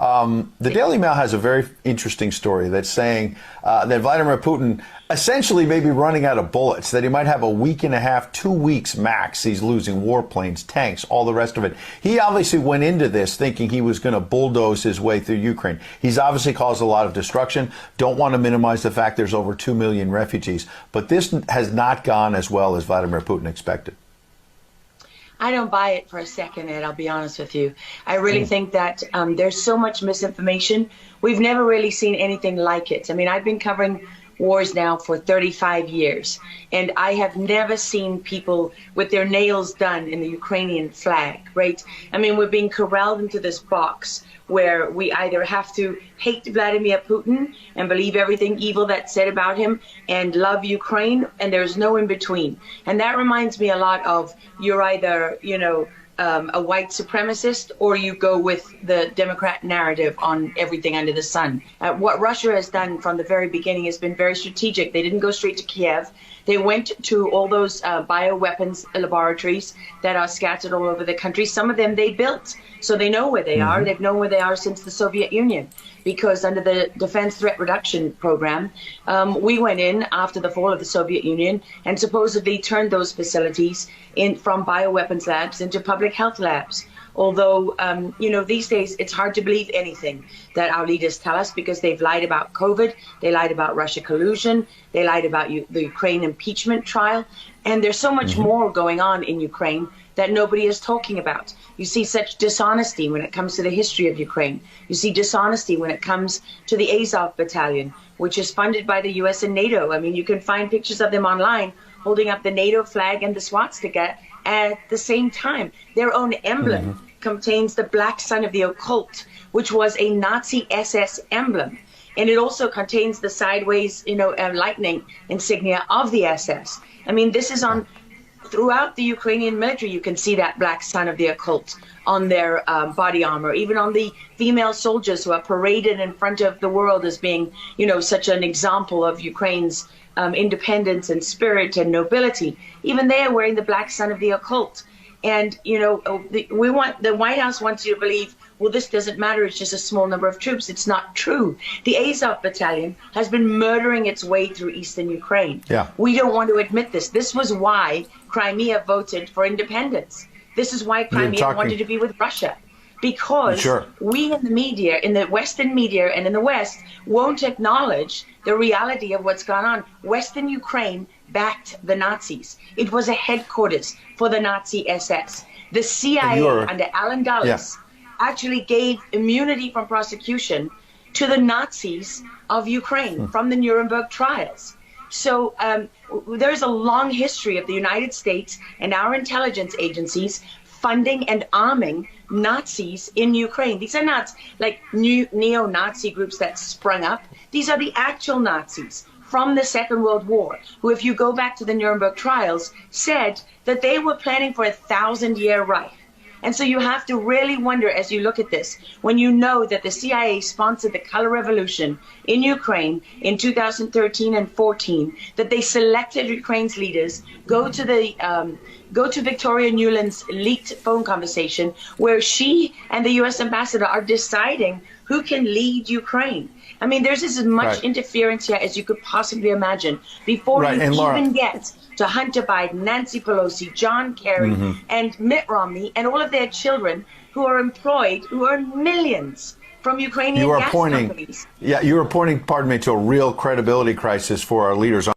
The Daily Mail has a very interesting story that's saying that Vladimir Putin essentially may be running out of bullets, that he might have a week and a half, 2 weeks max. He's losing warplanes, tanks, all the rest of it. He obviously went into this thinking he was going to bulldoze his way through Ukraine. He's obviously caused a lot of destruction. Don't want to minimize the fact there's over 2 million refugees. But this has not gone as well as Vladimir Putin expected. I don't buy it for a second, Ed, I'll be honest with you. I really think that there's so much misinformation. We've never really seen anything like it. I mean, I've been covering wars now for 35 years, and I have never seen people with their nails done in the Ukrainian flag, right? I mean, we're being corralled into this box where we either have to hate Vladimir Putin and believe everything evil that's said about him and love Ukraine, and there's no in between. And that reminds me a lot of you're either, a white supremacist, or you go with the Democrat narrative on everything under the sun. What Russia has done from the very beginning has been very strategic. They didn't go straight to Kiev. They went to all those bioweapons laboratories that are scattered all over the country. Some of them they built, so they know where they are. They've known where they are since the Soviet Union, because under the Defense Threat Reduction Program, we went in after the fall of the Soviet Union and supposedly turned those facilities from bioweapons labs into public health labs. Although, these days it's hard to believe anything that our leaders tell us, because they've lied about COVID, they lied about Russia collusion, they lied about the Ukraine impeachment trial, and there's so much more going on in Ukraine that nobody is talking about. You see such dishonesty when it comes to the history of Ukraine. You see dishonesty when it comes to the Azov Battalion, which is funded by the US and NATO. I mean, you can find pictures of them online holding up the NATO flag and the swastika at the same time. Their own emblem contains the black sun of the occult, which was a Nazi SS emblem. And it also contains the sideways, lightning insignia of the SS. I mean, this is on throughout the Ukrainian military. You can see that black sun of the occult on their body armor, even on the female soldiers who are paraded in front of the world as being, such an example of Ukraine's independence and spirit and nobility. Even they are wearing the black sun of the occult. And, the White House wants you to believe, well, this doesn't matter, it's just a small number of troops. It's not true. The Azov Battalion has been murdering its way through eastern Ukraine. Yeah. We don't want to admit this. This was why Crimea voted for independence. This is why Crimea wanted to be with Russia. Because we in the media, in the Western media and in the West, won't acknowledge the reality of what's gone on. Western Ukraine backed the Nazis. It was a headquarters for the Nazi SS. The CIA under Alan Dulles actually gave immunity from prosecution to the Nazis of Ukraine from the Nuremberg trials. So there's a long history of the United States and our intelligence agencies funding and arming Nazis in Ukraine. These are not like new neo-Nazi groups that sprung up. These are the actual Nazis from the Second World War, who, if you go back to the Nuremberg trials, said that they were planning for a 1,000-year Reich. And so you have to really wonder, as you look at this, when you know that the CIA sponsored the color revolution in Ukraine in 2013 and 14, that they selected Ukraine's leaders, go to Victoria Nuland's leaked phone conversation where she and the US ambassador are deciding who can lead Ukraine. I mean, there's as much interference here as you could possibly imagine before you even get to Hunter Biden, Nancy Pelosi, John Kerry, and Mitt Romney, and all of their children who are employed, who earn millions from Ukrainian gas companies. Yeah, you are pointing, pardon me, to a real credibility crisis for our leaders.